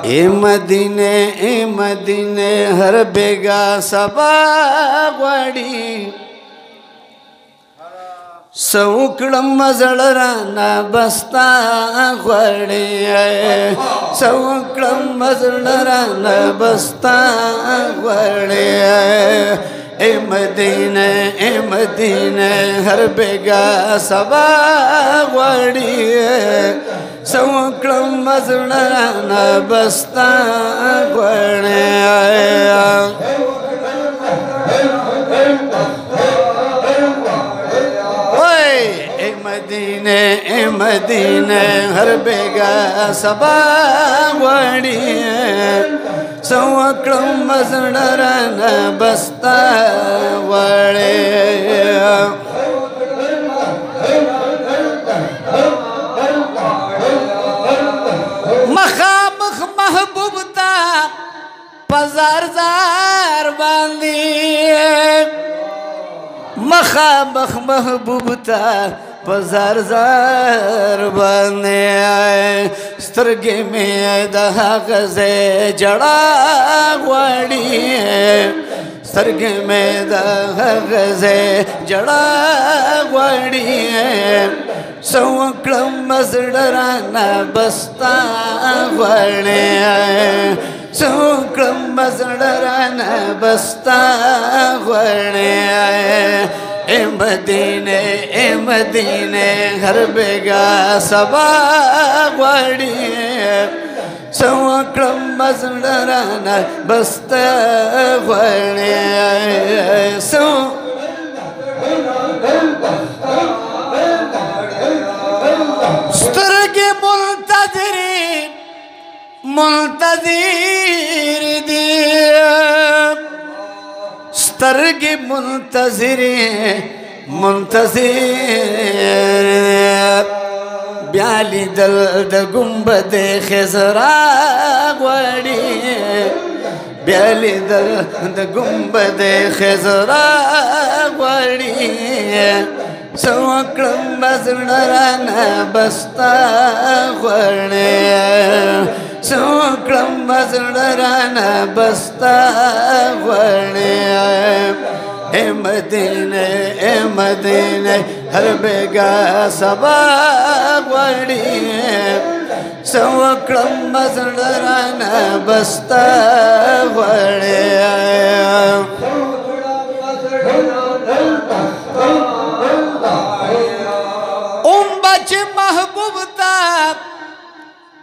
ए मदीने हर बेगा सबा वाड़ी सौकड़म मजड़राना बस्ता वाड़ी सौकड़म मजड़राना बस्ता वाड़ी ए मदीने हर बेगा सबा वाड़ी सौकड़म मजड़राना बस्ता वाड़ी ए मदीने हर बेगा सबा वाड़ी सौकड़म मजड़राना बस्ता वाड़ी मखामख महबूबता पजार जार बांदी मखामख महबूबता पजार जार बने आए स्तरगे में दहाग से जड़ा वाड़ी स्तरगे में दहाग से जड़ा वाड़ी सौकड़म मजड़राना बस्ता वाड़ी सौकड़म मजड़राना बस्ता वाड़ी ए मदीने हर बेगा सबा वाड़ी सौकड़म मजड़राना बस्ता वाड़ी स्तरगे मुंतज़िर दी स्तरगे मुंतज़िर ब्याली दल द गुंबद खिज़रा वाड़ी ब्याली दल द गुंबद खिज़रा वाड़ी सौकड़म मजड़राना बस्ता वाड़ी सौकड़म मजड़राना बस्ता वाड़ी ए मदीने हर बेगा सबा वाड़ी सौकड़म मजड़राना बस्ता वाड़ी बच महबूबता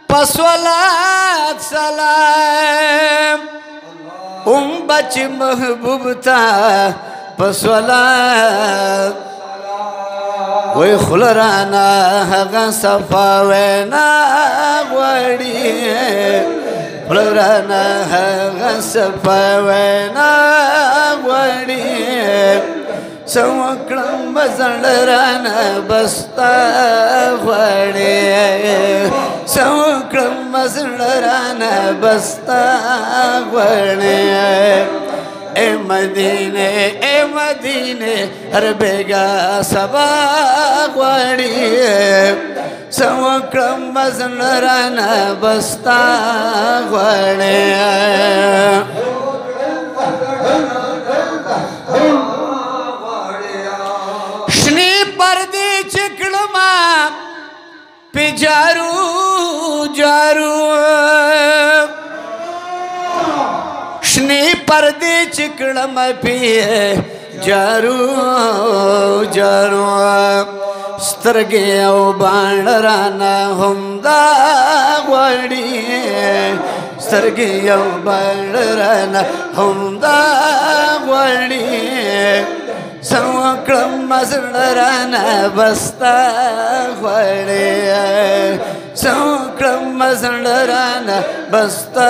पसवलात सलाम बच महबूबता पसवलात वही खुलराना हगा सफावेना वाड़ी खुलराना हगा सफावेना वाड़ी सौकड़म मजड़राना बस्ता वाड़ी सौकड़म मजड़राना बस्ता वाड़ी ए मदीने हर बेगा सबा वाड़ी सौकड़म मजड़राना बस्ता वाड़ी पर्दे चिकड़मा पिजारू जारू शनी पर्दे चिकड़मा पिए जारू जारू स्तरगे बाणराना हमदा वाड़ी स्तरगे बाणराना हमदा वाड़ी सौकड़म मजड़राना बस्ता वाड़ी सौकड़म मजड़राना बस्ता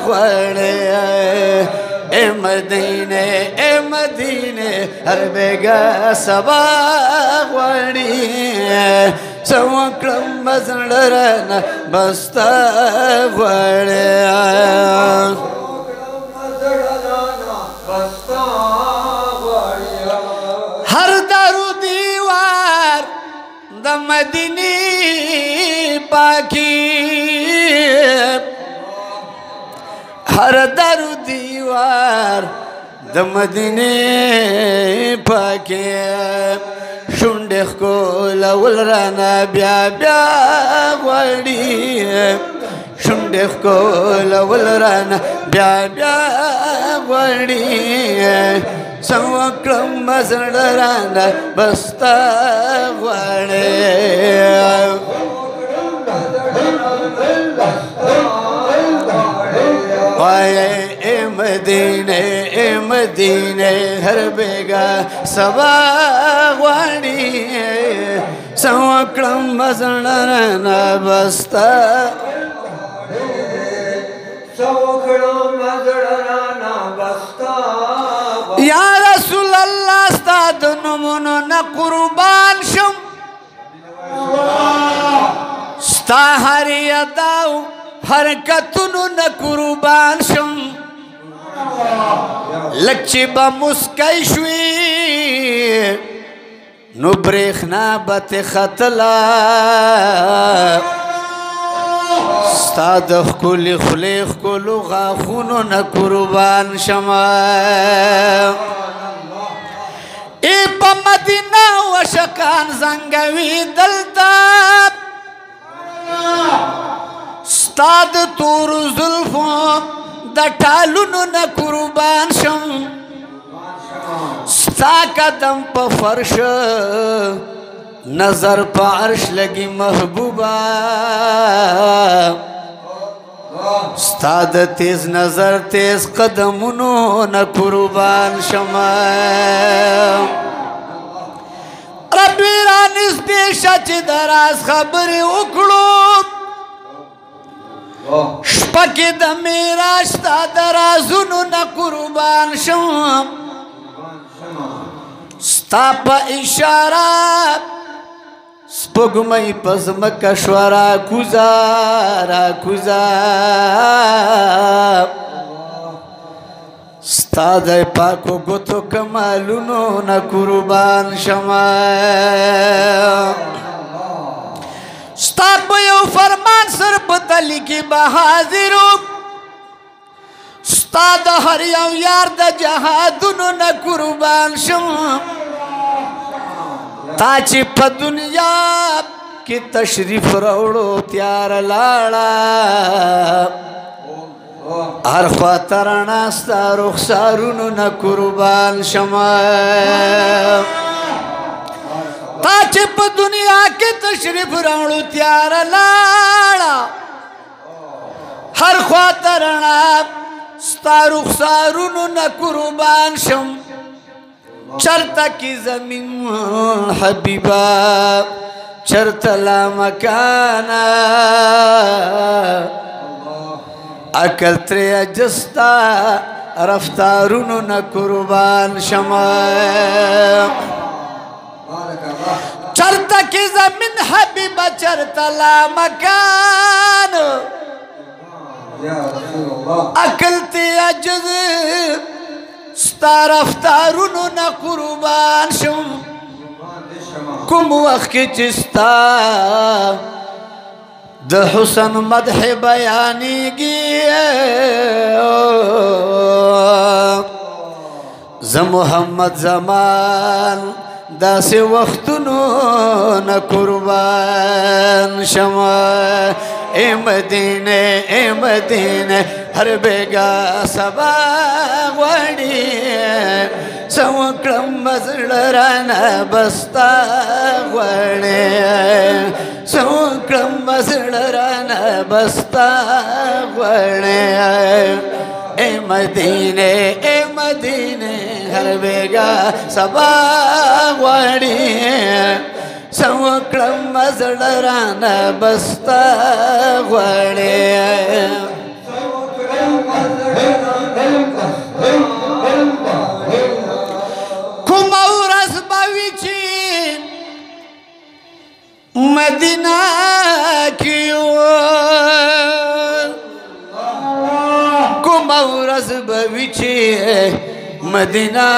वाड़ी ए मदीने हर बेगा सबा वाड़ी सौकड़म मजड़राना बस्ता वाड़ी हर दारू दीवार दमदनी पाखी هر در دیوار د مدینه پاکه شونډه ښکول ولرانا بیا بیا غواړي شونډه ښکول ولرانا بیا بیا غواړي څه وکړم زړه رانه بس تا غواړي اے مدینه هر بیگا سبا غواړي څه وکړم زړه رانه بس تا یا رسول الله ستا د نومونو نه قربان شم ستا هر یاداو حرکتونو نه قربان شم لږ چې به مسکی شوې نو برېښنا به تې ختله ستا د ښکلې خولې ښکلو غاښونو نه قربان شمه ای په مدینه عاشقان زنګوي دلته ستا د تورو زلفو د ټالونو نه قربان شم ستا قدم په فرش نظر په عرش لګي محبوبا ستا د تیز نظر تیز قدمونو نه قربان شمه ربي را نږدې شه چې د راز خبرې وکړو شپه کې د معراج ستا د رازونو نه قربان شم ستا په اشاره سپوږمۍ په ځمکه شوه راکوزه راکوزه ستا د پاکو ګوتو کمالونو نه قربان شمه ستا په یو فرمان سر په تلي کې به حاضر ستا د هر یو یار د جهادونو نه قربان شم تا چې په دنیا کې تشریف راوړو تیار لاړه هر خواته رڼا ستا رخسارونو نه قربان شمه تا چې په دنیا کې تشریف راوړو تیار لاړه هر خواته رڼا ستا رخسارونو نه قربان شم چرته کی زمین حبیبا چرته لا مکانا عقل ترې اجستا رفتارونو نه قربان شمه چرته کی زمین حبیبا چرته لا مکان عقل ترې عجز ستا رفتارونو نه قربان شم کوم وخت کې چې ستا د حسن مدح بیانېږي زه محمد زمان داسې وختونو نه قربان شمه اے مدینه هر بیگا سبا غواړي څه وکړم زړه رانه بس تا غواړي څه وکړم زړه رانه بس تا غواړي اے مدینه هر بیگا سبا غواړي څه وکړم زړه رانه بس تا غواړي کومه ورځ به وي چې مدینه کې کومه ورځ به وي چې مدینه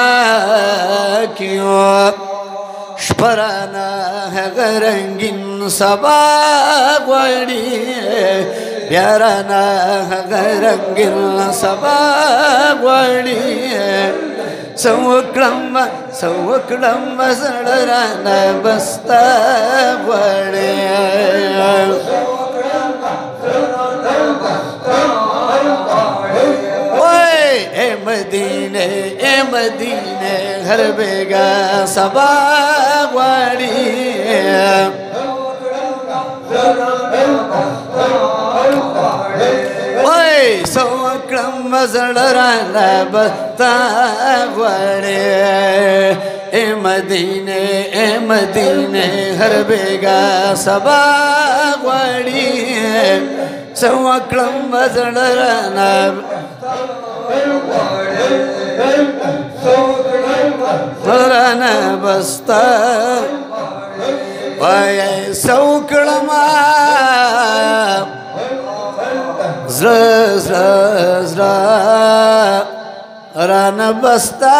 کې شپرانا هغه رنگین سبا غواړي याराना रंगीन सबा वाणी सवकड़म सड़राना बस्ता वाणी ए मदीने घर बेगा सबा वाणी सवकड़म सड़राना बस्ता वाणी ए मदीने हर बेगा सबा वाणी सवकड़म सड़राना सड़राना बस्ता वाय सवकड़मा zra rana basta